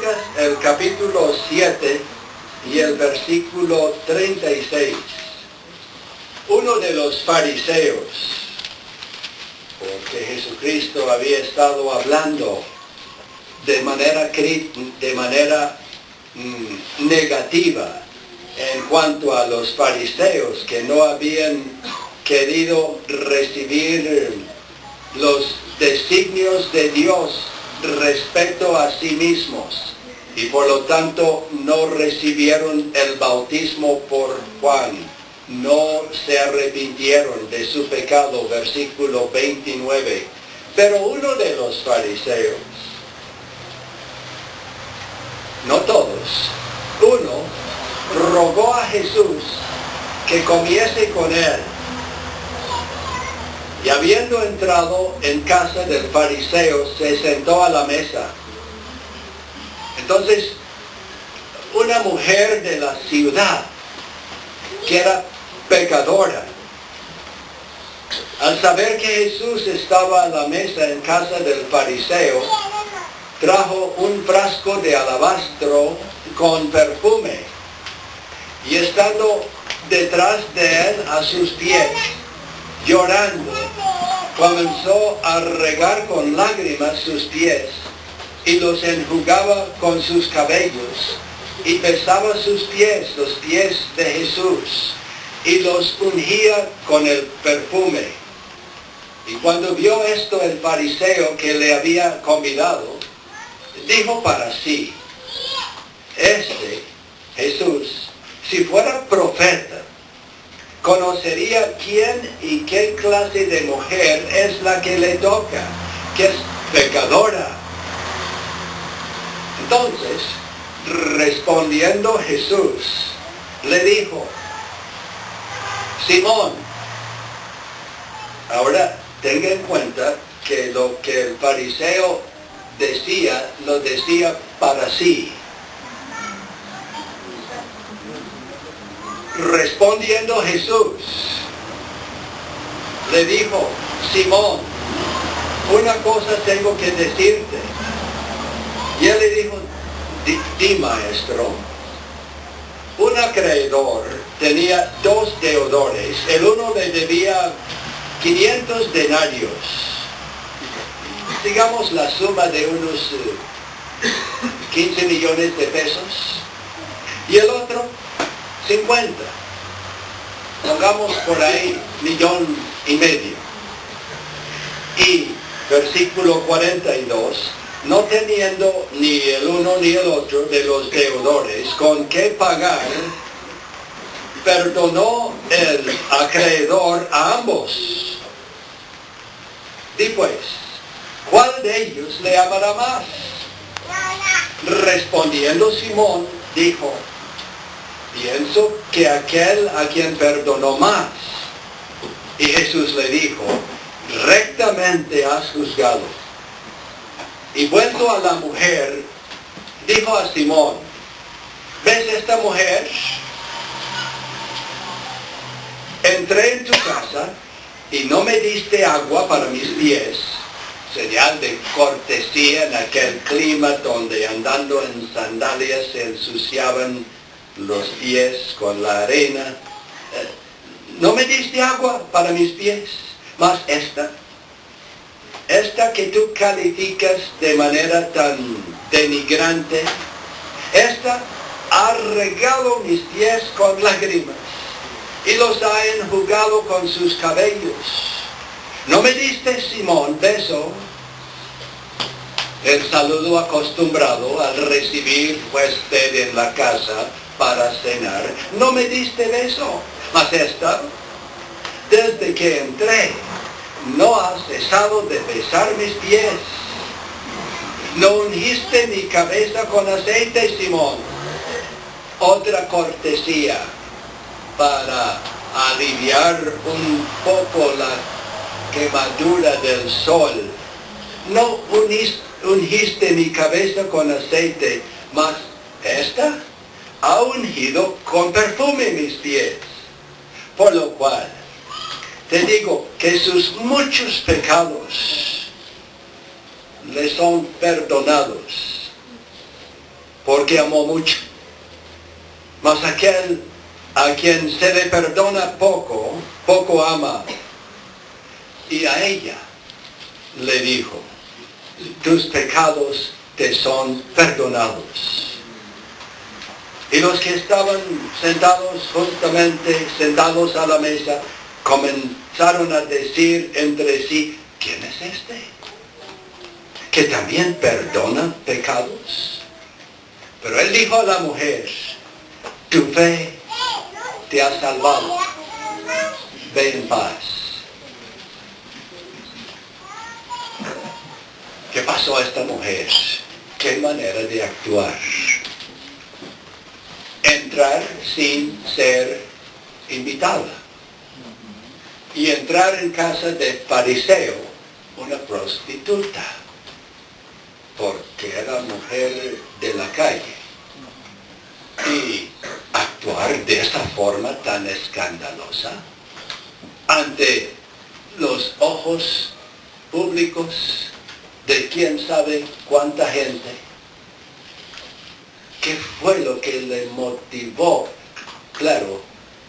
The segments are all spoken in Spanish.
Lucas, el capítulo 7 y el versículo 36. Uno de los fariseos, porque Jesucristo había estado hablando de manera negativa en cuanto a los fariseos que no habían querido recibir los designios de Dios respecto a sí mismos y por lo tanto no recibieron el bautismo por Juan, no se arrepintieron de su pecado, versículo 29. Pero uno de los fariseos, no todos, uno rogó a Jesús que comiese con él. Y habiendo entrado en casa del fariseo, se sentó a la mesa. Entonces, una mujer de la ciudad, que era pecadora, al saber que Jesús estaba a la mesa en casa del fariseo, trajo un frasco de alabastro con perfume, y estando detrás de él a sus pies, llorando, comenzó a regar con lágrimas sus pies, y los enjugaba con sus cabellos, y besaba sus pies, los pies de Jesús, y los ungía con el perfume. Y cuando vio esto el fariseo que le había convidado, dijo para sí, Jesús, si fuera profeta, conocería quién y qué clase de mujer es la que le toca, que es pecadora. Entonces, respondiendo Jesús, le dijo, Simón, ahora tenga en cuenta que lo que el fariseo decía, lo decía para sí. Respondiendo Jesús, le dijo, Simón, una cosa tengo que decirte. Y él le dijo, di maestro. Un acreedor tenía 2 deudores. El uno le debía 500 denarios. Digamos la suma de unos 15 millones de pesos. Y el otro 50. Pongamos por ahí 1,5 millones. Y versículo 42, no teniendo ni el uno ni el otro de los deudores con qué pagar, perdonó el acreedor a ambos. Di pues, ¿cuál de ellos le amará más? Respondiendo Simón, dijo, pienso que aquel a quien perdonó más. Y Jesús le dijo, rectamente has juzgado. Y vuelto a la mujer, dijo a Simón, ¿ves esta mujer? Entré en tu casa y no me diste agua para mis pies, señal de cortesía en aquel clima donde andando en sandalias se ensuciaban los pies con la arena. No me diste agua para mis pies, mas esta que tú calificas de manera tan denigrante, esta ha regado mis pies con lágrimas y los ha enjugado con sus cabellos. ¿No me diste, Simón, beso? El saludo acostumbrado al recibir huésped en la casa para cenar. ¿No me diste beso? Mas esta, desde que entré, no has cesado de besar mis pies. No ungiste mi cabeza con aceite, Simón. Otra cortesía para aliviar un poco la quemadura del sol. No ungiste mi cabeza con aceite, mas esta ha ungido con perfume mis pies. Por lo cual, te digo que sus muchos pecados le son perdonados. porque amó mucho. Mas aquel a quien se le perdona poco, poco ama. Y a ella le dijo, tus pecados te son perdonados. Y los que estaban justamente sentados a la mesa, comenzaron a decir entre sí, ¿quién es este? ¿Que también perdona pecados? Pero él dijo a la mujer, tu fe te ha salvado, ve en paz. ¿Qué pasó a esta mujer? ¿Qué manera de actuar? Entrar sin ser invitada. Y entrar en casa de fariseo, una prostituta, porque era mujer de la calle. Y actuar de esa forma tan escandalosa ante los ojos públicos de quién sabe cuánta gente. ¿Qué fue lo que le motivó? Claro,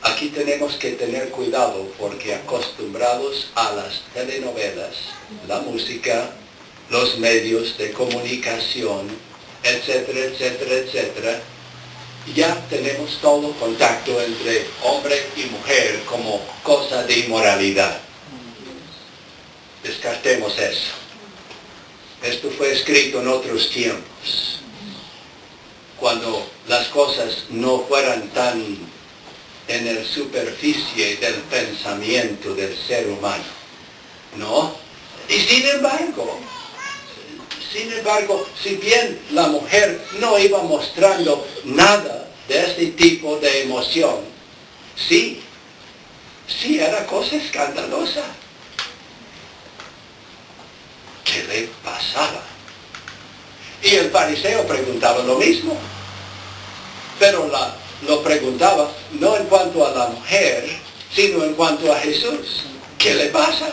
aquí tenemos que tener cuidado porque acostumbrados a las telenovelas, la música, los medios de comunicación, etcétera, etcétera, etcétera, ya tenemos todo contacto entre hombre y mujer como cosa de inmoralidad. Descartemos eso. Esto fue escrito en otros tiempos, cuando las cosas no fueran tan en la superficie del pensamiento del ser humano, ¿no? Y sin embargo, si bien la mujer no iba mostrando nada de este tipo de emoción, sí era cosa escandalosa. ¿Qué le pasaba? Y el fariseo preguntaba lo mismo, pero lo preguntaba no en cuanto a la mujer, sino en cuanto a Jesús. ¿Qué le pasa?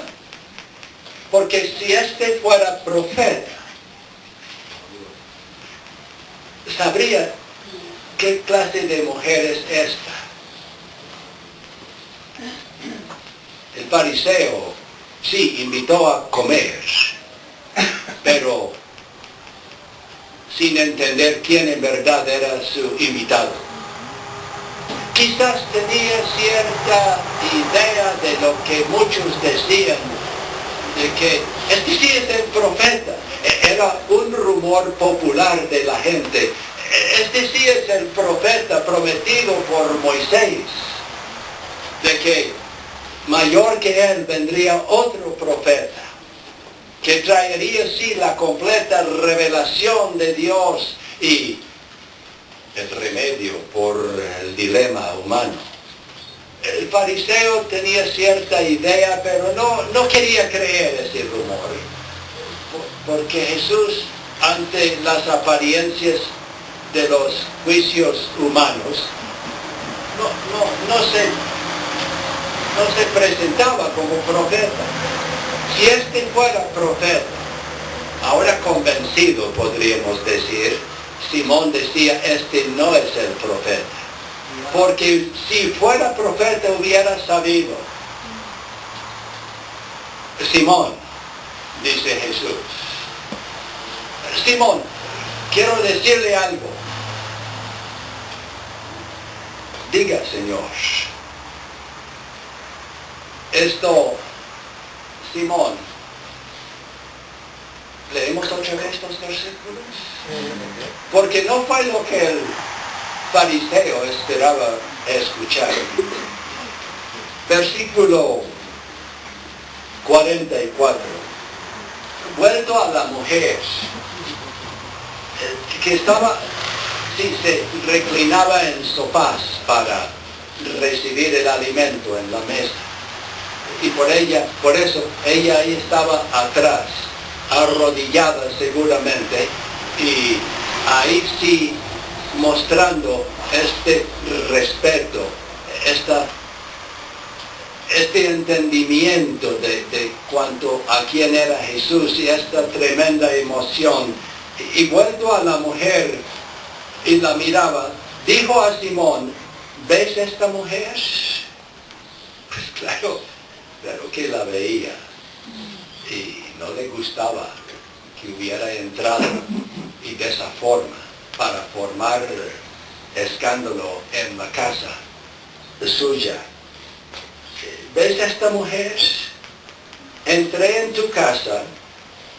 Porque si este fuera profeta, sabría qué clase de mujer es esta. El fariseo sí invitó a comer, pero sin entender quién en verdad era su invitado. Quizás tenía cierta idea de lo que muchos decían, de que este sí es el profeta. Era un rumor popular de la gente. Este sí es el profeta prometido por Moisés, de que mayor que él vendría otro profeta, que traería sí la completa revelación de Dios y el remedio por el dilema humano. El fariseo tenía cierta idea, pero no quería creer ese rumor, porque Jesús, ante las apariencias de los juicios humanos, no se presentaba como profeta. Si este fuera profeta, ahora convencido podríamos decir, Simón decía, este no es el profeta. Porque si fuera profeta hubiera sabido. Simón, dice Jesús, Simón, quiero decirle algo. Diga, Señor. Esto, Simón, leemos otra vez estos versículos. Porque no fue lo que el fariseo esperaba escuchar. Versículo 44. Vuelto a la mujer, que estaba, se reclinaba en sofás para recibir el alimento en la mesa. Y por eso ella ahí estaba atrás, arrodillada seguramente, y ahí sí mostrando este respeto, este entendimiento de cuanto a quién era Jesús y esta tremenda emoción. Y vuelto a la mujer, y la miraba, dijo a Simón, ¿ves esta mujer? Pues claro que la veía y no le gustaba que hubiera entrado y de esa forma para formar escándalo en la casa suya. ¿Ves esta mujer? Entré en tu casa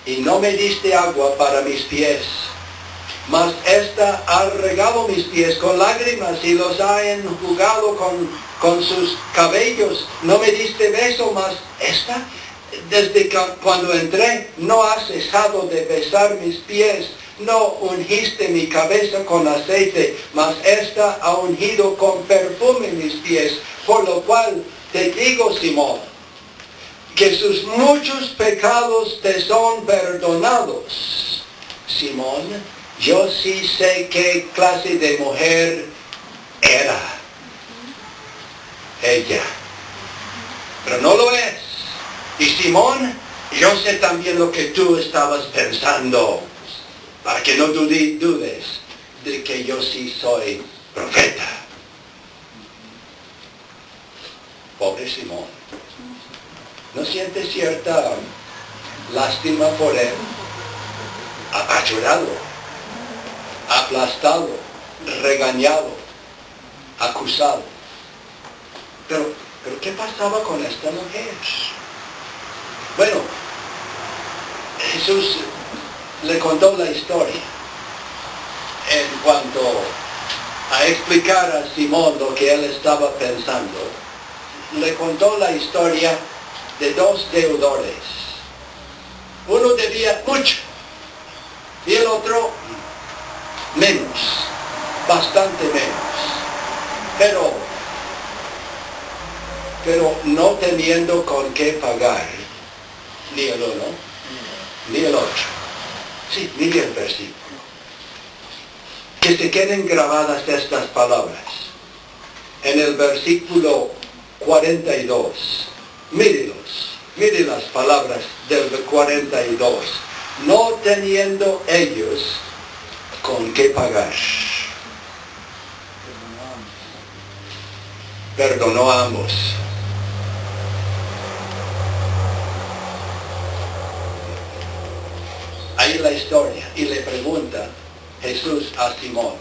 y no me diste agua para mis pies, mas esta ha regado mis pies con lágrimas y los ha enjugado con sus cabellos. No me diste beso, mas esta, desde cuando entré, no ha cesado de besar mis pies. No ungiste mi cabeza con aceite, mas esta ha ungido con perfume mis pies. Por lo cual te digo, Simón, que sus muchos pecados te son perdonados. Simón, yo sí sé qué clase de mujer era ella, pero no lo es. Y Simón, yo sé también lo que tú estabas pensando, para que no dudes de que yo sí soy profeta. Pobre Simón, ¿no siente cierta lástima por él? Apachurrado, aplastado, regañado, acusado. Pero ¿qué pasaba con esta mujer? Bueno, Jesús le contó la historia en cuanto a explicar a Simón lo que él estaba pensando. Le contó la historia de dos deudores. Uno debía mucho y el otro menos, bastante menos. Pero no teniendo con qué pagar, ni el uno, ni el otro. Sí, mire el versículo. Que se queden grabadas estas palabras. En el versículo 42. Mire las palabras del 42. No teniendo ellos con qué pagar. Perdonó a ambos. Ahí la historia. Y le pregunta Jesús a Simón,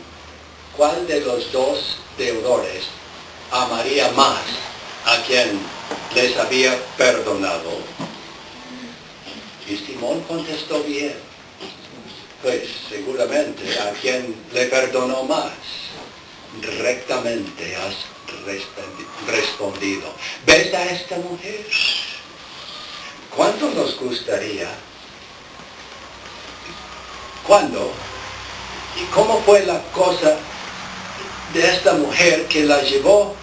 ¿cuál de los dos deudores amaría más a quien les había perdonado? Y Simón contestó bien, pues seguramente a quien le perdonó más. Rectamente has respondido. ¿Ves a esta mujer? ¿Cuánto nos gustaría? ¿Cuándo? ¿Y cómo fue la cosa de esta mujer que la llevó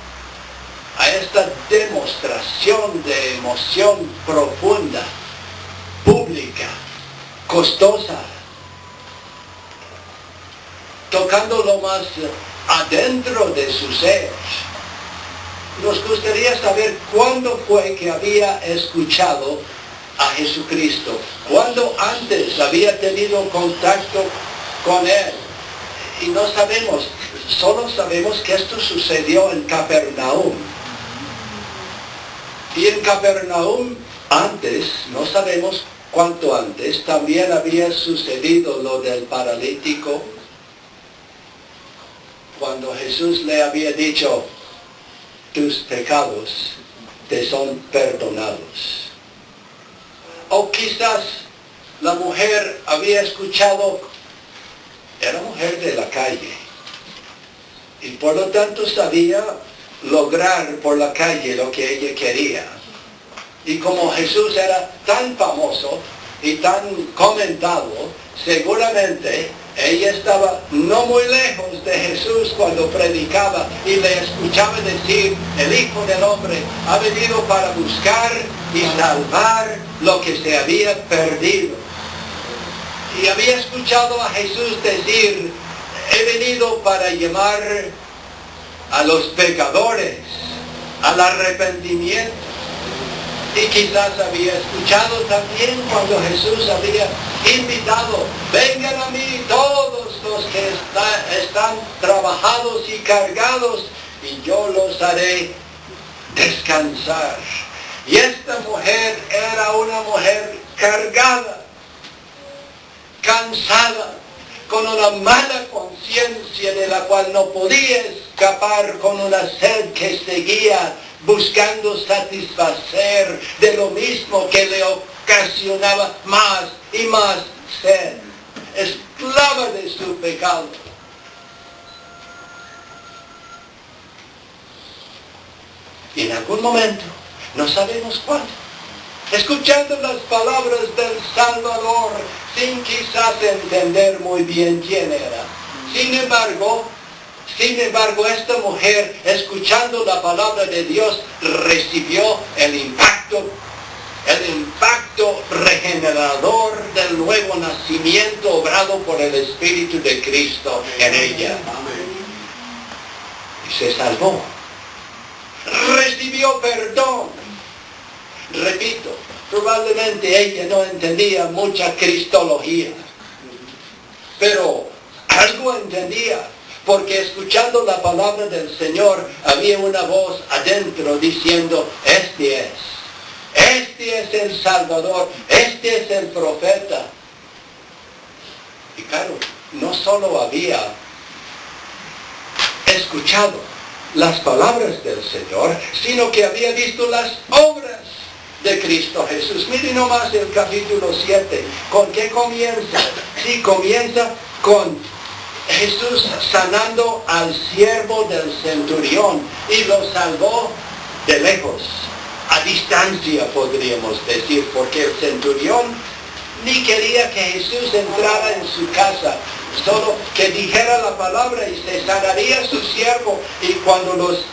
a esta demostración de emoción profunda, pública, costosa, tocando lo más adentro de su ser? Nos gustaría saber cuándo fue que había escuchado a Jesucristo, cuándo antes había tenido contacto con Él. Y no sabemos, solo sabemos que esto sucedió en Capernaum. Y en Capernaum antes, no sabemos cuánto antes, también había sucedido lo del paralítico, cuando Jesús le había dicho, tus pecados te son perdonados. O quizás la mujer había escuchado, era mujer de la calle, y por lo tanto sabía lograr por la calle lo que ella quería. Y como Jesús era tan famoso y tan comentado, seguramente ella estaba no muy lejos de Jesús cuando predicaba y le escuchaba decir, el Hijo del Hombre ha venido para buscar y salvar lo que se había perdido. Y había escuchado a Jesús decir, he venido para llamar a los pecadores al arrepentimiento. Y quizás había escuchado también cuando Jesús había invitado, vengan a mí todos los que están y cargados, y yo los haré descansar. Y esta mujer era una mujer cargada, cansada, con una mala conciencia de la cual no podía escapar, con una sed que seguía buscando satisfacer de lo mismo que le ocasionaba más y más sed, esclava de su pecado. Y en algún momento, no sabemos cuándo, escuchando las palabras del Salvador, sin quizás entender muy bien quién era. Sin embargo, esta mujer, escuchando la palabra de Dios, recibió el impacto regenerador del nuevo nacimiento obrado por el Espíritu de Cristo en ella. Y se salvó. Recibió perdón. Repito, probablemente ella no entendía mucha cristología, pero algo entendía, porque escuchando la palabra del Señor había una voz adentro diciendo: este es el Salvador, este es el profeta. Y claro, no solo había escuchado las palabras del Señor, sino que había visto las obras de Cristo Jesús. Miren nomás el capítulo 7. ¿Con qué comienza? Sí, comienza con Jesús sanando al siervo del centurión, y lo salvó de lejos, a distancia podríamos decir, porque el centurión ni quería que Jesús entrara en su casa, solo que dijera la palabra y se sanaría su siervo. Y cuando los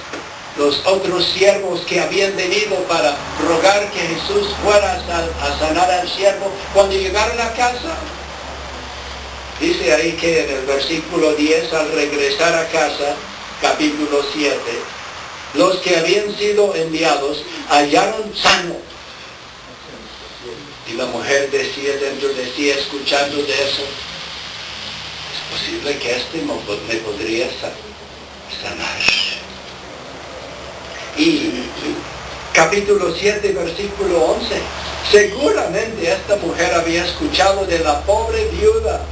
otros siervos que habían venido para rogar que Jesús fuera a sanar al siervo, cuando llegaron a casa, dice ahí que en el versículo 10, al regresar a casa, capítulo 7, los que habían sido enviados hallaron sano. Y la mujer decía dentro de sí, escuchando de eso: es posible que este me podría sanar. Y capítulo 7, versículo 11, seguramente esta mujer había escuchado de la pobre viuda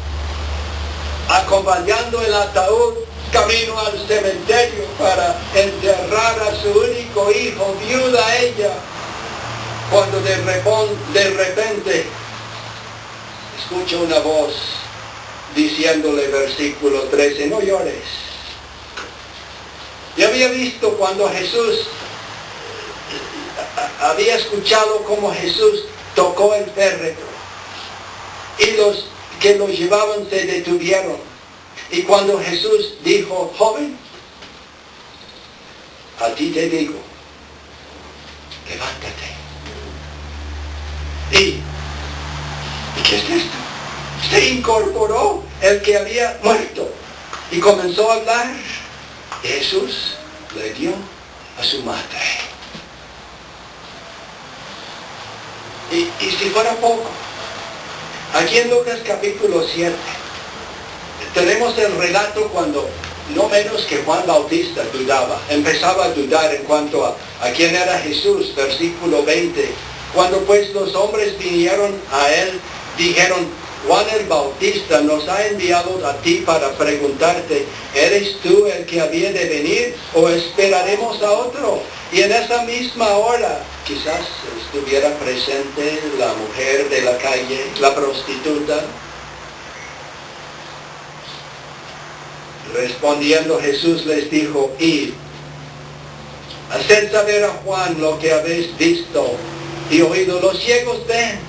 acompañando el ataúd camino al cementerio para enterrar a su único hijo, viuda ella, cuando de repente escucha una voz diciéndole, versículo 13, no llores. Y había visto cuando Jesús, había escuchado cómo Jesús tocó el féretro, y los que lo llevaban se detuvieron. Y cuando Jesús dijo, joven, a ti te digo, levántate. ¿Y qué es esto? Se incorporó el que había muerto y comenzó a hablar. Jesús le dio a su madre. Y si fuera poco, aquí en Lucas capítulo 7, tenemos el relato cuando no menos que Juan Bautista dudaba, empezaba a dudar en cuanto a quién era Jesús, versículo 20. Cuando pues los hombres vinieron a él, dijeron, Juan el Bautista nos ha enviado a ti para preguntarte, ¿eres tú el que había de venir o esperaremos a otro? Y en esa misma hora, quizás estuviera presente la mujer de la calle, la prostituta. Respondiendo Jesús les dijo, id, haced saber a Juan lo que habéis visto y oído. Los ciegos ven,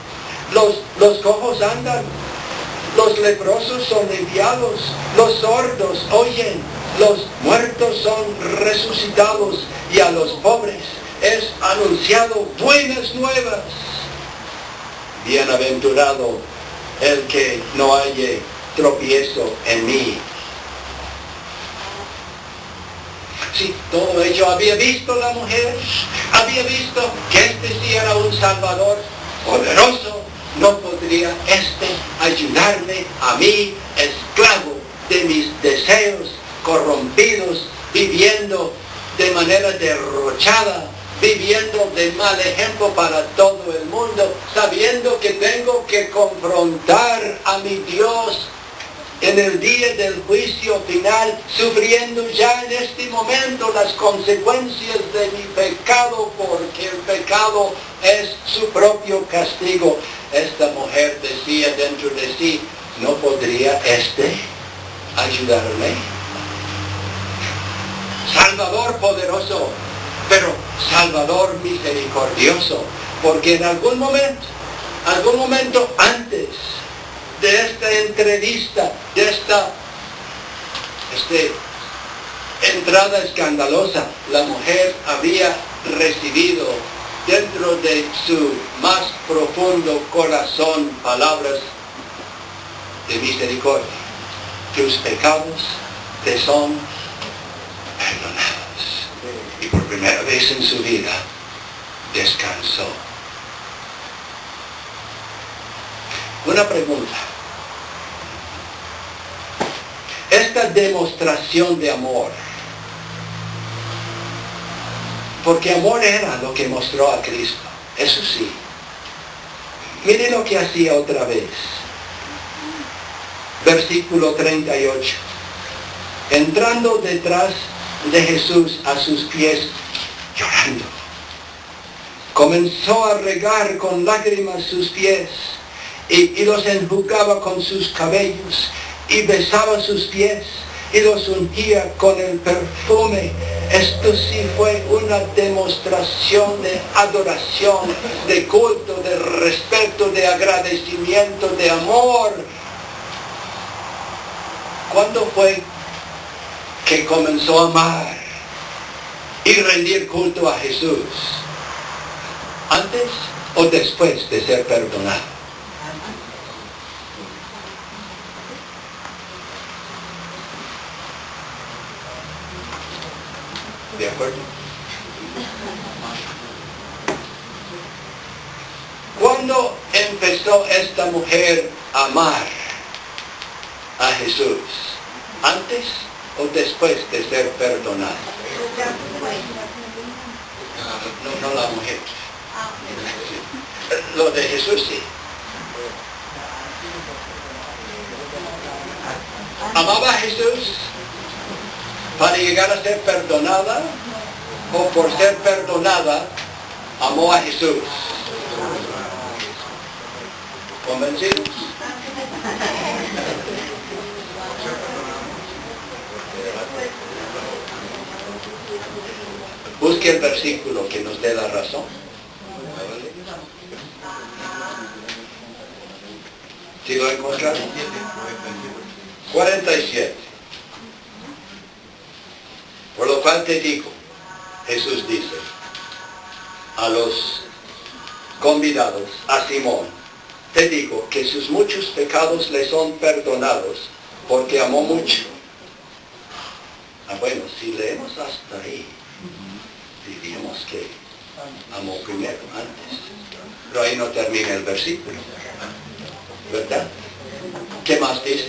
los cojos andan, los leprosos son limpiados, los sordos oyen, los muertos son resucitados, y a los pobres es anunciado buenas nuevas. Bienaventurado el que no halle tropiezo en mí. Sí, todo ello había visto la mujer, había visto que este sí era un Salvador poderoso. No podría ayudarme a mí, esclavo de mis deseos corrompidos, viviendo de manera derrochada, viviendo de mal ejemplo para todo el mundo, sabiendo que tengo que confrontar a mi Dios en el día del juicio final, sufriendo ya en este momento las consecuencias de mi pecado, porque el pecado es su propio castigo. Esta mujer decía dentro de sí, ¿no podría ayudarme? Salvador poderoso, pero Salvador misericordioso, porque en algún momento antes de esta entrevista, de esta entrada escandalosa, la mujer había recibido dentro de su más profundo corazón palabras de misericordia. Tus pecados te son perdonados. Y por primera vez en su vida descansó. Una pregunta. Esta demostración de amor, porque amor era lo que mostró a Cristo, eso sí. Mire lo que hacía otra vez. Versículo 38. Entrando detrás de Jesús a sus pies, llorando, comenzó a regar con lágrimas sus pies y los enjugaba con sus cabellos y besaba sus pies y los ungía con el perfume. Esto sí fue una demostración de adoración, de culto, de respeto, de agradecimiento, de amor. ¿Cuándo fue que comenzó a amar y rendir culto a Jesús? ¿Antes o después de ser perdonado? ¿De acuerdo? ¿Cuándo empezó esta mujer a amar a Jesús? ¿Antes o después de ser perdonada? No la mujer. Lo de Jesús sí. ¿Amaba a Jesús para llegar a ser perdonada, o por ser perdonada amó a Jesús? ¿Convencidos? Busque el versículo que nos dé la razón. ¿Sí lo encontraron? 47. Por lo cual te digo, Jesús dice a los convidados, a Simón, te digo que sus muchos pecados le son perdonados porque amó mucho. Bueno, si leemos hasta ahí, diríamos que amó primero, antes. Pero ahí no termina el versículo, ¿verdad? ¿Qué más dice?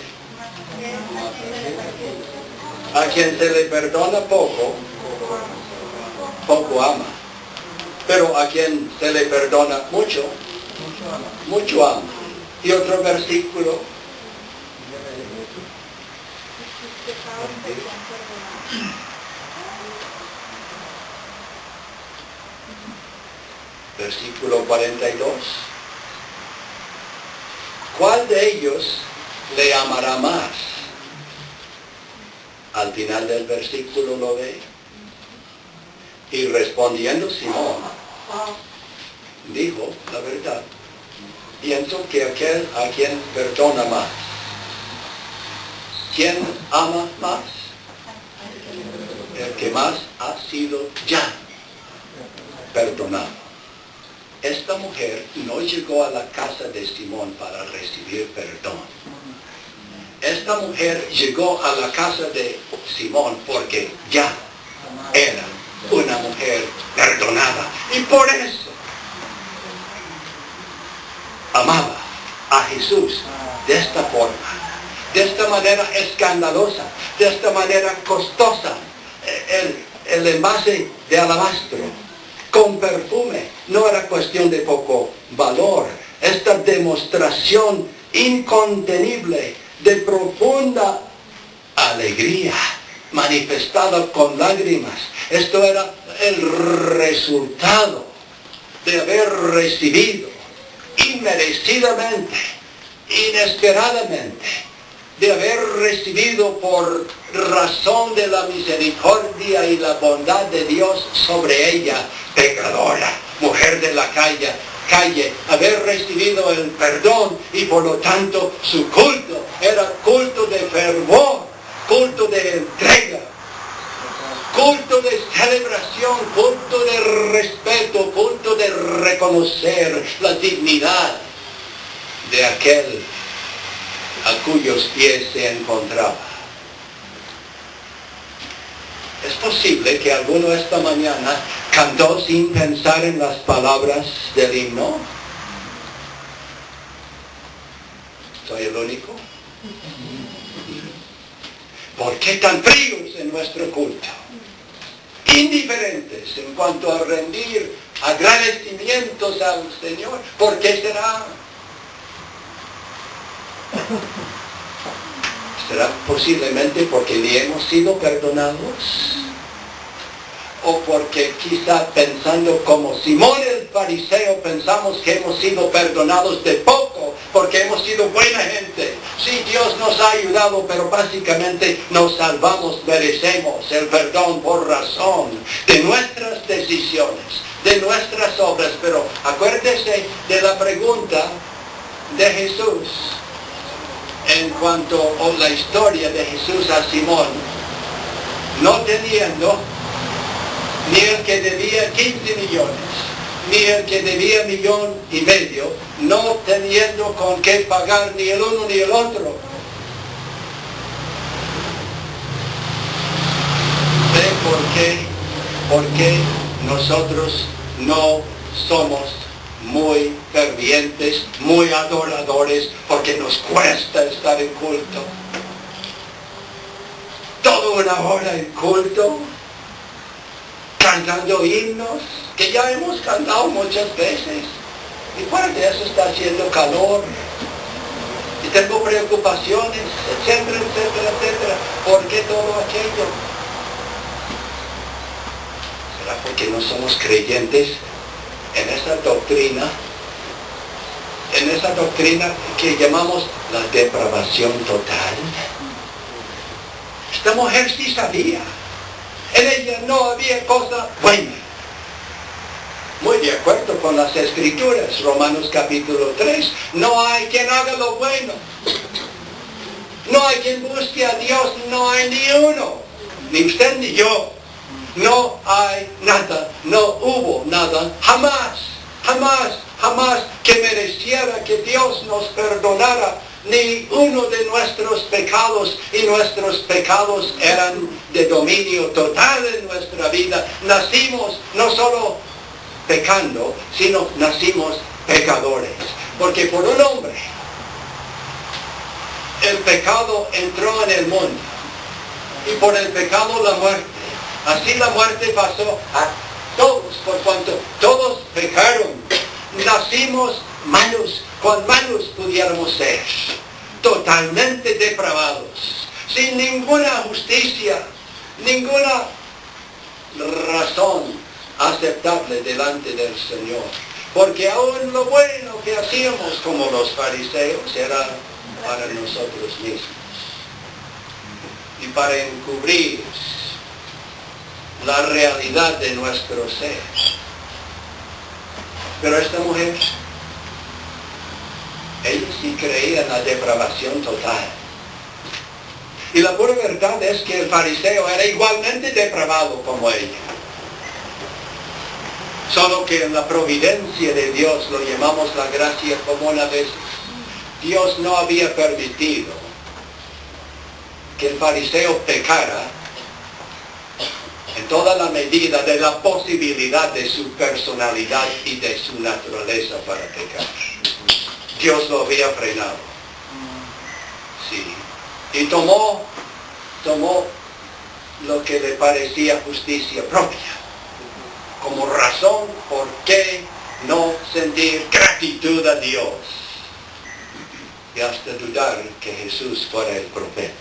A quien se le perdona poco, poco ama. Pero a quien se le perdona mucho, mucho ama. Y otro versículo. Versículo 42. ¿Cuál de ellos le amará más? Al final del versículo lo ve. Y respondiendo Simón, dijo la verdad. Pienso que aquel a quien perdona más. ¿Quién ama más? El que más ha sido ya perdonado. Esta mujer no llegó a la casa de Simón para recibir perdón. Esta mujer llegó a la casa de Simón porque ya era una mujer perdonada. Y por eso amaba a Jesús de esta forma. de esta manera escandalosa, de esta manera costosa, el envase de alabastro, con perfume, no era cuestión de poco valor. Esta demostración incontenible de profunda alegría, manifestada con lágrimas. Esto era el resultado de haber recibido inmerecidamente, inesperadamente, de haber recibido por razón de la misericordia y la bondad de Dios sobre ella, pecadora, mujer de la calle, haber recibido el perdón, y por lo tanto su culto era culto de fervor, culto de entrega, culto de celebración, culto de respeto, culto de reconocer la dignidad de aquel a cuyos pies se encontraba. Es posible que alguno esta mañana cantó sin pensar en las palabras del himno. ¿Soy el único? ¿Por qué tan fríos en nuestro culto? Indiferentes en cuanto a rendir agradecimientos al Señor. ¿Por qué será? ¿Será posiblemente porque ni hemos sido perdonados? ¿O porque quizá pensando como Simón el fariseo pensamos que hemos sido perdonados de poco, porque hemos sido buena gente? Sí, Dios nos ha ayudado, pero básicamente nos salvamos, merecemos el perdón por razón de nuestras decisiones, de nuestras obras. Pero acuérdese de la pregunta de Jesús en cuanto a la historia de Jesús a Simón, no teniendo ni el que debía 15 millones, ni el que debía 1,5 millones, no teniendo con qué pagar ni el uno ni el otro. ¿Ve por qué nosotros no somos muy fervientes, muy adoradores? Porque nos cuesta estar en culto. Toda una hora en culto, cantando himnos que ya hemos cantado muchas veces. Y fuera de eso está haciendo calor. Y tengo preocupaciones, etcétera, etcétera, etcétera. ¿Por qué todo aquello? ¿Será porque no somos creyentes en esa doctrina que llamamos la depravación total? Esta mujer sí sabía. En ella no había cosa buena. Muy de acuerdo con las Escrituras, Romanos capítulo 3. No hay quien haga lo bueno. No hay quien busque a Dios, no hay ni uno. Ni usted ni yo. No hay nada, no hubo nada, jamás que mereciera que Dios nos perdonara ni uno de nuestros pecados, y nuestros pecados eran de dominio total en nuestra vida. Nacimos no solo pecando, sino nacimos pecadores, porque por un hombre el pecado entró en el mundo, y por el pecado la muerte. Así la muerte pasó a todos, por cuanto todos pecaron. Nacimos malos, cuán malos pudiéramos ser, totalmente depravados, sin ninguna justicia, ninguna razón aceptable delante del Señor. Porque aún lo bueno que hacíamos como los fariseos era para nosotros mismos y para encubrir la realidad de nuestro ser. Pero esta mujer, ella sí creía en la depravación total. Y la pura verdad es que el fariseo era igualmente depravado como ella. Solo que en la providencia de Dios, lo llamamos la gracia común a veces, Dios no había permitido que el fariseo pecara en toda la medida de la posibilidad de su personalidad y de su naturaleza para pecar. Dios lo había frenado. Sí. y tomó lo que le parecía justicia propia, como razón por qué no sentir gratitud a Dios y hasta dudar que Jesús fuera el profeta.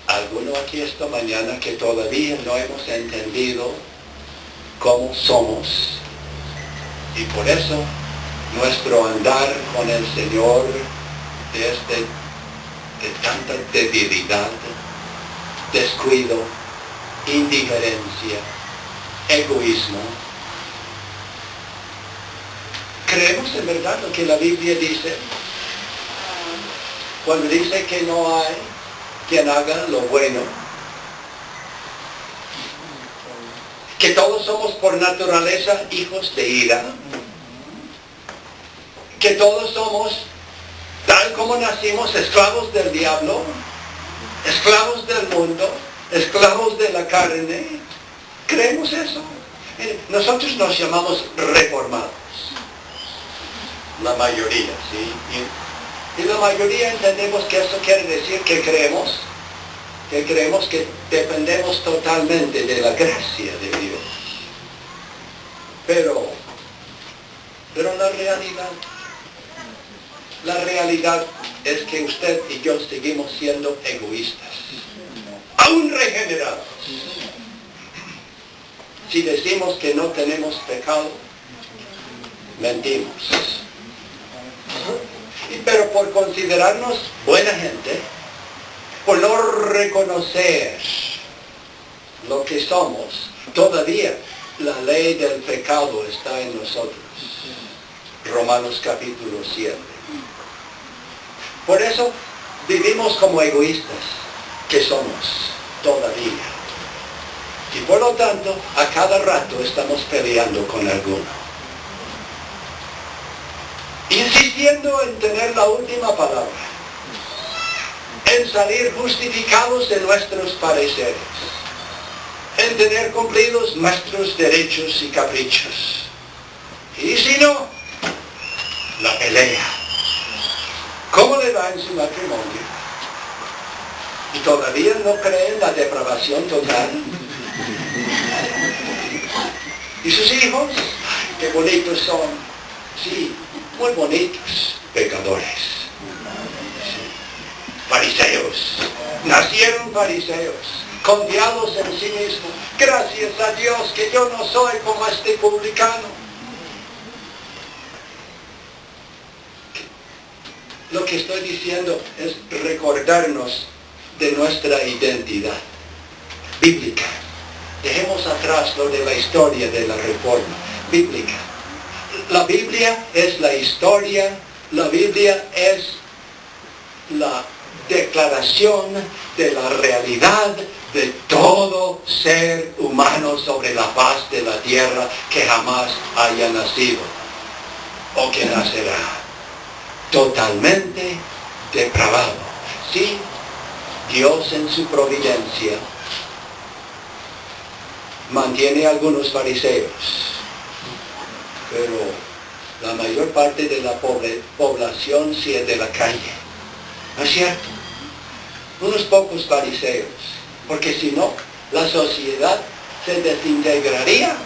¿Alguno aquí esta mañana que todavía no hemos entendido cómo somos? Y por eso nuestro andar con el Señor de tanta debilidad, descuido, indiferencia, egoísmo. ¿Creemos en verdad lo que la Biblia dice? Cuando dice que no hay quien haga lo bueno, que todos somos por naturaleza hijos de ira, que todos somos, tal como nacimos, esclavos del diablo, esclavos del mundo, esclavos de la carne. ¿Creemos eso? Nosotros nos llamamos reformados, la mayoría, ¿sí? Y la mayoría entendemos que eso quiere decir que creemos que dependemos totalmente de la gracia de Dios. Pero la realidad es que usted y yo seguimos siendo egoístas, aún regenerados. Si decimos que no tenemos pecado, mentimos. Pero por considerarnos buena gente, por no reconocer lo que somos, todavía la ley del pecado está en nosotros. Romanos capítulo 7. Por eso vivimos como egoístas que somos todavía. Y por lo tanto, a cada rato estamos peleando con alguno, insistiendo en tener la última palabra, en salir justificados de nuestros pareceres, en tener cumplidos nuestros derechos y caprichos. Y si no, la pelea. ¿Cómo le va en su matrimonio? ¿Y todavía no cree en la depravación total? ¿Y sus hijos? ¡Qué bonitos son! Sí, muy bonitos, pecadores. Fariseos, nacieron fariseos, confiados en sí mismos. Gracias a Dios que yo no soy como este publicano. Lo que estoy diciendo es recordarnos de nuestra identidad bíblica. Dejemos atrás lo de la historia de la reforma bíblica. La Biblia es la historia, la Biblia es la declaración de la realidad de todo ser humano sobre la faz de la tierra que jamás haya nacido o que nacerá. Totalmente depravado. Sí, Dios en su providencia mantiene a algunos fariseos, pero la mayor parte de la población sí es de la calle. ¿No es cierto? Unos pocos fariseos, porque si no, la sociedad se desintegraría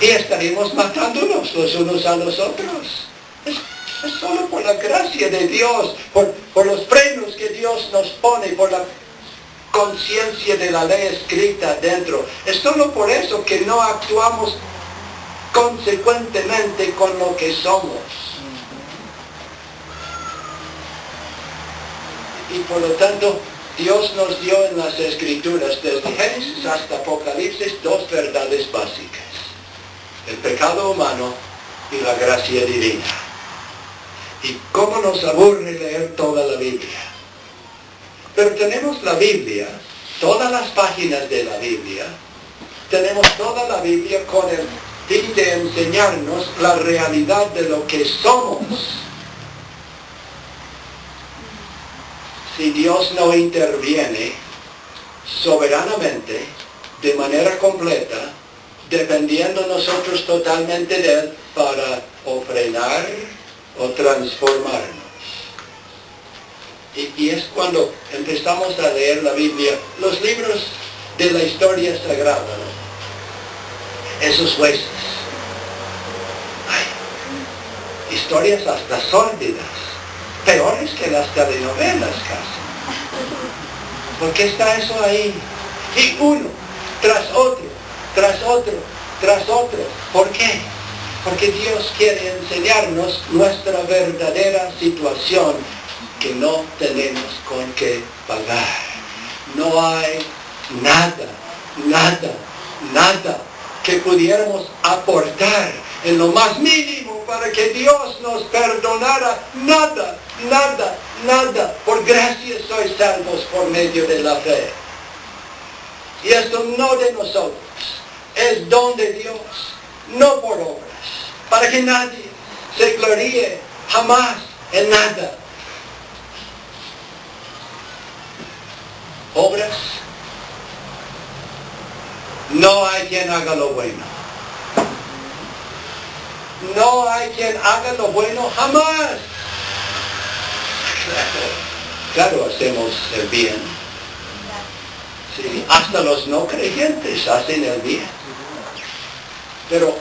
y estaríamos matándonos los unos a los otros. Es solo por la gracia de Dios, por los frenos que Dios nos pone, por la conciencia de la ley escrita dentro. Es solo por eso que no actuamos consecuentemente con lo que somos. Y por lo tanto, Dios nos dio en las Escrituras, desde Génesis hasta Apocalipsis, dos verdades básicas: el pecado humano y la gracia divina. Y cómo nos aburre leer toda la Biblia. Pero tenemos la Biblia, todas las páginas de la Biblia, tenemos toda la Biblia con el fin de enseñarnos la realidad de lo que somos. Si Dios no interviene soberanamente, de manera completa, dependiendo nosotros totalmente de Él para o frenar o transformarnos. Y es cuando empezamos a leer la Biblia, los libros de la historia sagrada, ¿no? Esos jueces. Ay, historias hasta sórdidas, peores que las telenovelas casi. ¿Por qué está eso ahí? Y uno, tras otro, tras otro, tras otro. ¿Por qué? Porque Dios quiere enseñarnos nuestra verdadera situación, que no tenemos con qué pagar. No hay nada, nada, nada que pudiéramos aportar en lo más mínimo para que Dios nos perdonara. Nada, nada, nada. Por gracia sois salvos por medio de la fe. Y esto no de nosotros, es don de Dios, no por obras, para que nadie se gloríe jamás en nada. Obras, no hay quien haga lo bueno. No hay quien haga lo bueno jamás. Claro, hacemos el bien. Sí, hasta los no creyentes hacen el bien. Pero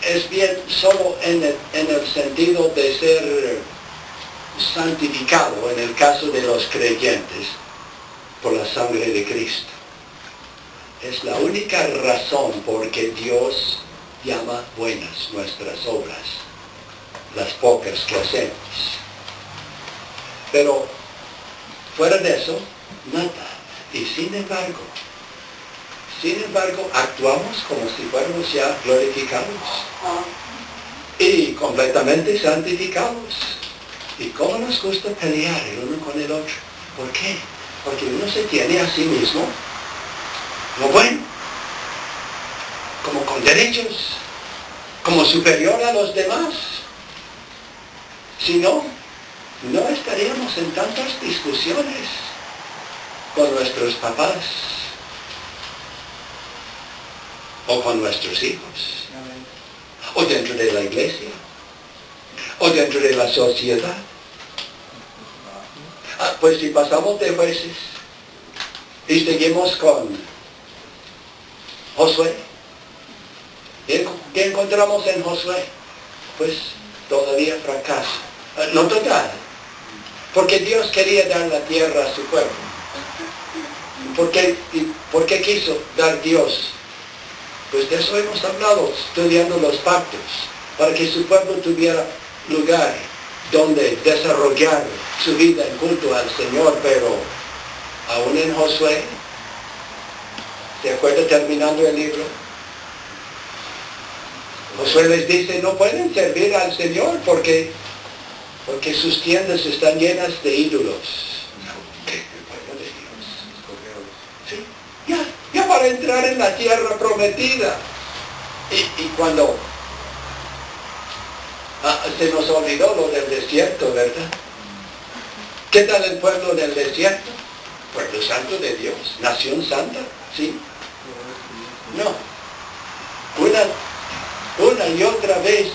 es bien solo en el sentido de ser santificado, en el caso de los creyentes, por la sangre de Cristo. Es la única razón por que Dios llama buenas nuestras obras, las pocas que hacemos. Pero fuera de eso, nada. Y sin embargo, actuamos como si fuéramos ya glorificados y completamente santificados. ¿Y cómo nos gusta pelear el uno con el otro? ¿Por qué? Porque uno se tiene a sí mismo como bueno, como con derechos, como superior a los demás. Si no, no estaríamos en tantas discusiones con nuestros papás o con nuestros hijos, o dentro de la iglesia, o dentro de la sociedad. Pues si pasamos de jueces y seguimos con Josué, ¿qué encontramos en Josué? Pues todavía fracaso. No total, porque Dios quería dar la tierra a su pueblo. ¿Por qué quiso dar Dios? Pues de eso hemos hablado, estudiando los pactos, para que su pueblo tuviera lugar donde desarrollar su vida en culto al Señor. Pero aún en Josué, ¿se acuerda terminando el libro? Josué les dice, no pueden servir al Señor porque sus tiendas están llenas de ídolos. Sí, ya para entrar en la tierra prometida. Y cuando se nos olvidó lo del desierto, ¿verdad? ¿Qué tal el pueblo del desierto? Pueblo santo de Dios, nación santa, ¿sí? No. Una y otra vez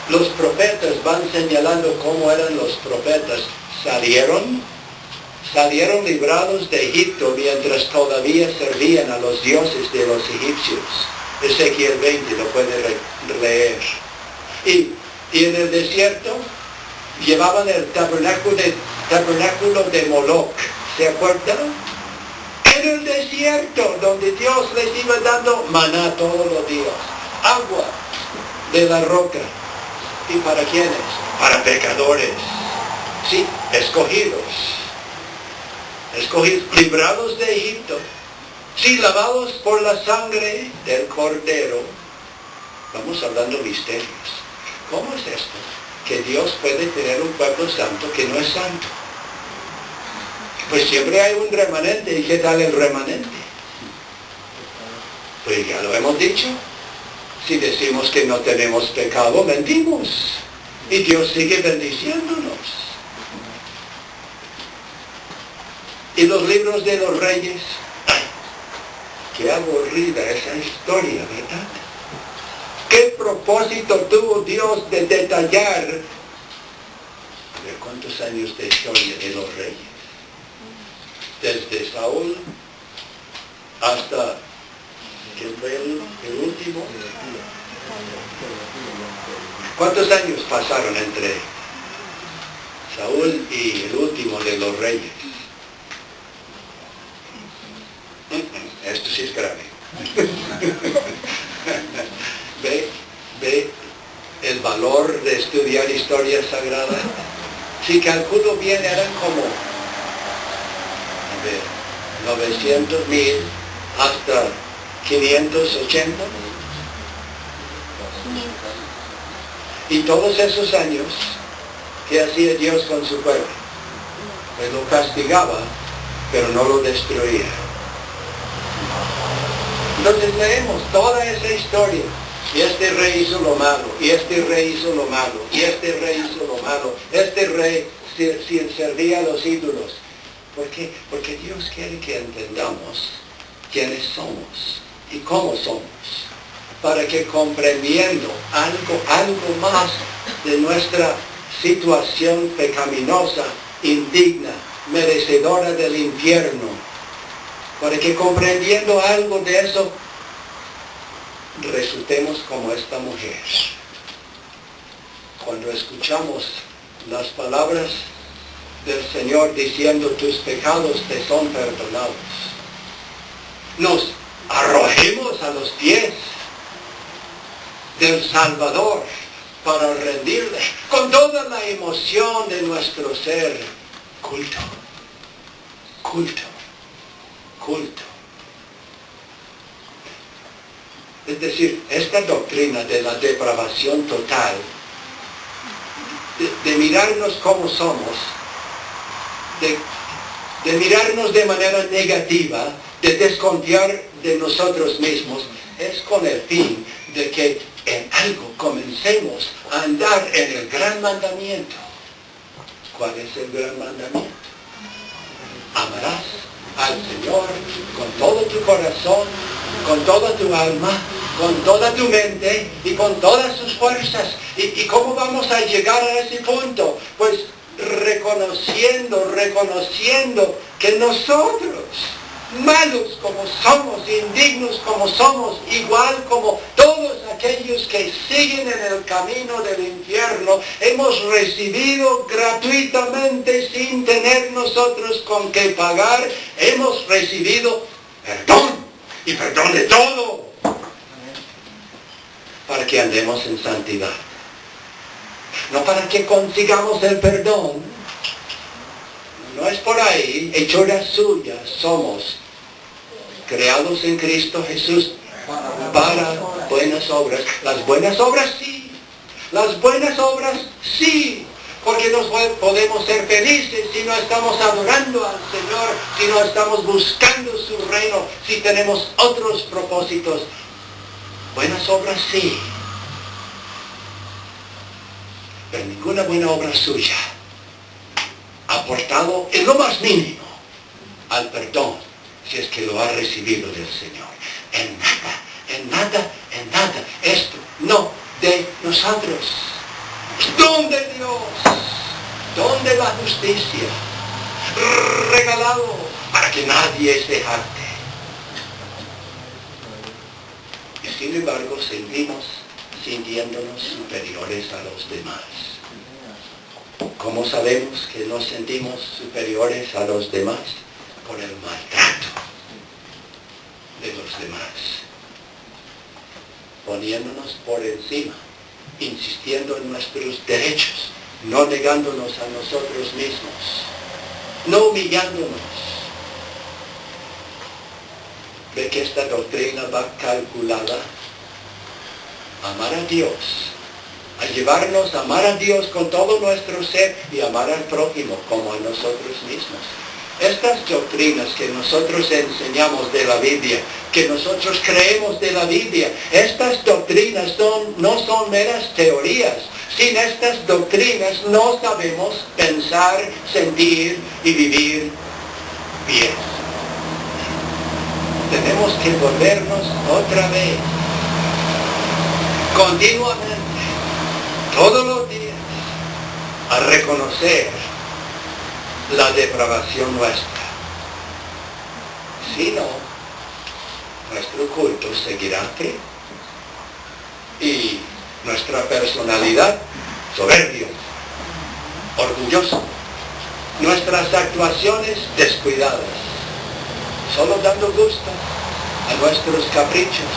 los profetas van señalando cómo eran los profetas. Salieron librados de Egipto mientras todavía servían a los dioses de los egipcios. Ezequiel 20 lo puede leer. Y en el desierto llevaban el tabernáculo de Moloch. ¿Se acuerdan? En el desierto, donde Dios les iba dando maná todos los días, agua de la roca. ¿Y para quiénes? Para pecadores. Sí, escogidos, librados de Egipto. Sí, lavados por la sangre del Cordero. Vamos hablando misterios. ¿Cómo es esto? Que Dios puede tener un pueblo santo que no es santo. Pues siempre hay un remanente. ¿Y qué tal el remanente? Pues ya lo hemos dicho. Si decimos que no tenemos pecado, mentimos. Y Dios sigue bendiciéndonos. Y los libros de los reyes. ¡Ay! ¡Qué aburrida esa historia!, ¿verdad? ¿Qué propósito tuvo Dios de detallar? A ver, ¿Cuántos años de historia de los reyes? Desde Saúl hasta, ¿quién fue el último? ¿Cuántos años pasaron entre Saúl y el último de los reyes? Esto sí es grave. ¿Ve el valor de estudiar historia sagrada? Si calculo bien, eran como 900,000 hasta 580. Y todos esos años, ¿qué hacía Dios con su pueblo? Pues lo castigaba, pero no lo destruía. Entonces leemos toda esa historia. Y este rey hizo lo malo, y este rey hizo lo malo, y este rey hizo lo malo. Este rey servía a los ídolos. ¿Por qué? Porque Dios quiere que entendamos quiénes somos y cómo somos. Para que comprendiendo algo más de nuestra situación pecaminosa, indigna, merecedora del infierno, para que comprendiendo algo de eso, resultemos como esta mujer. Cuando escuchamos las palabras del Señor diciendo tus pecados te son perdonados, nos arrojemos a los pies del Salvador para rendirle con toda la emoción de nuestro ser culto, culto, culto. Es decir, esta doctrina de la depravación total, de mirarnos como somos, de mirarnos de manera negativa, de desconfiar de nosotros mismos, es con el fin de que en algo comencemos a andar en el gran mandamiento. ¿Cuál es el gran mandamiento? Amarás al Señor con todo tu corazón, con toda tu alma, con toda tu mente y con todas tus fuerzas. ¿Y cómo vamos a llegar a ese punto? Pues reconociendo que nosotros, malos como somos, indignos como somos, igual como todos aquellos que siguen en el camino del infierno, hemos recibido gratuitamente, sin tener nosotros con qué pagar, hemos recibido perdón, y perdón de todo, para que andemos en santidad. No para que consigamos el perdón. No es por ahí, hechuras suyas somos, creados en Cristo Jesús para buenas obras. Las buenas obras sí, las buenas obras sí, porque nos podemos ser felices si no estamos adorando al Señor, si no estamos buscando su reino, si tenemos otros propósitos. Buenas obras sí, pero ninguna buena obra suya aportado en lo más mínimo al perdón, si es que lo ha recibido del Señor. En nada, esto no de nosotros. Don de Dios, don de la justicia, regalado para que nadie se jacte. Y sin embargo seguimos sintiéndonos superiores a los demás. ¿Cómo sabemos que nos sentimos superiores a los demás? Por el maltrato de los demás. Poniéndonos por encima, insistiendo en nuestros derechos, no negándonos a nosotros mismos, no humillándonos. ¿Ve que esta doctrina va calculada? Amar a Dios, a llevarnos a amar a Dios con todo nuestro ser y amar al prójimo como a nosotros mismos. Estas doctrinas que nosotros enseñamos de la Biblia, que nosotros creemos de la Biblia, estas doctrinas no son meras teorías. Sin estas doctrinas no sabemos pensar, sentir y vivir bien. Tenemos que volvernos otra vez, continuamente, todos los días, a reconocer la depravación nuestra. Si no, nuestro culto seguirá aquí. Y nuestra personalidad, soberbio, orgulloso. Nuestras actuaciones descuidadas, solo dando gusto a nuestros caprichos,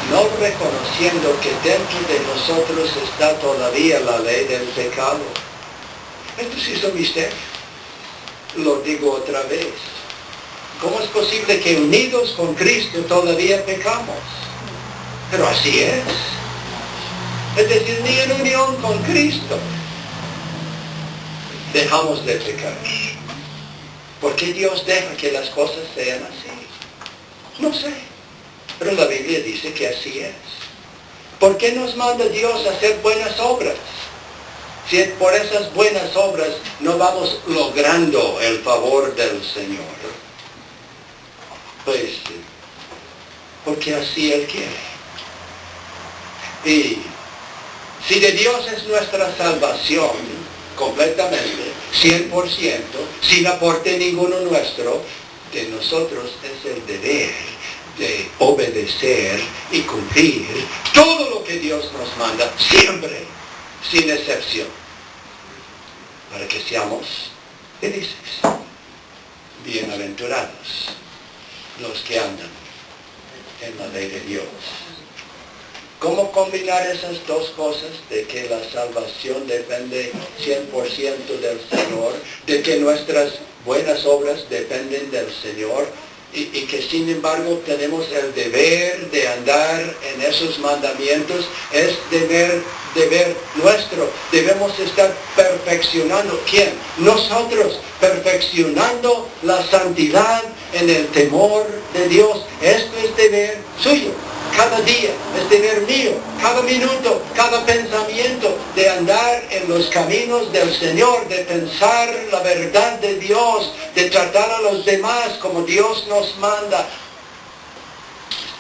no reconociendo que dentro de nosotros está todavía la ley del pecado. Esto sí es un misterio. Lo digo otra vez. ¿Cómo es posible que unidos con Cristo todavía pecamos? Pero así es. Es decir, ni en unión con Cristo dejamos de pecar. ¿Por qué Dios deja que las cosas sean así? No sé. Pero la Biblia dice que así es. ¿Por qué nos manda Dios a hacer buenas obras? Si por esas buenas obras no vamos logrando el favor del Señor. Pues, porque así Él quiere. Y si de Dios es nuestra salvación, completamente, 100%, sin aporte ninguno nuestro, de nosotros es el deber de obedecer y cumplir todo lo que Dios nos manda, siempre, sin excepción, para que seamos felices, bienaventurados los que andan en la ley de Dios. ¿Cómo combinar esas dos cosas? De que la salvación depende 100% del Señor, de que nuestras buenas obras dependen del Señor, y que sin embargo tenemos el deber de andar en esos mandamientos. Es deber nuestro. Debemos estar perfeccionando. ¿Quién? Nosotros, perfeccionando la santidad en el temor de Dios. Esto es deber suyo. Cada día es deber mío, cada minuto, cada pensamiento, de andar en los caminos del Señor, de pensar la verdad de Dios, de tratar a los demás como Dios nos manda.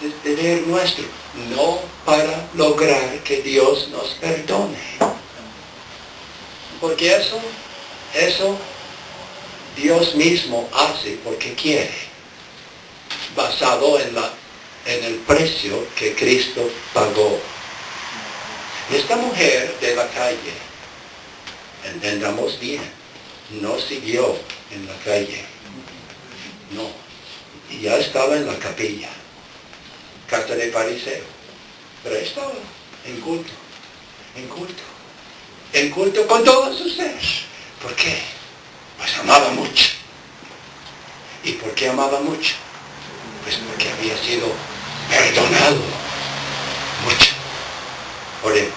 Este es deber nuestro, no para lograr que Dios nos perdone. Porque eso Dios mismo hace porque quiere, basado en el precio que Cristo pagó. Esta mujer de la calle, entendamos bien, no siguió en la calle. No. Y ya estaba en la capilla. Casa de fariseo. Pero estaba en culto. En culto con todo su ser. ¿Por qué? Pues amaba mucho. ¿Y por qué amaba mucho? Pues porque había sido perdonado mucho. Oremos.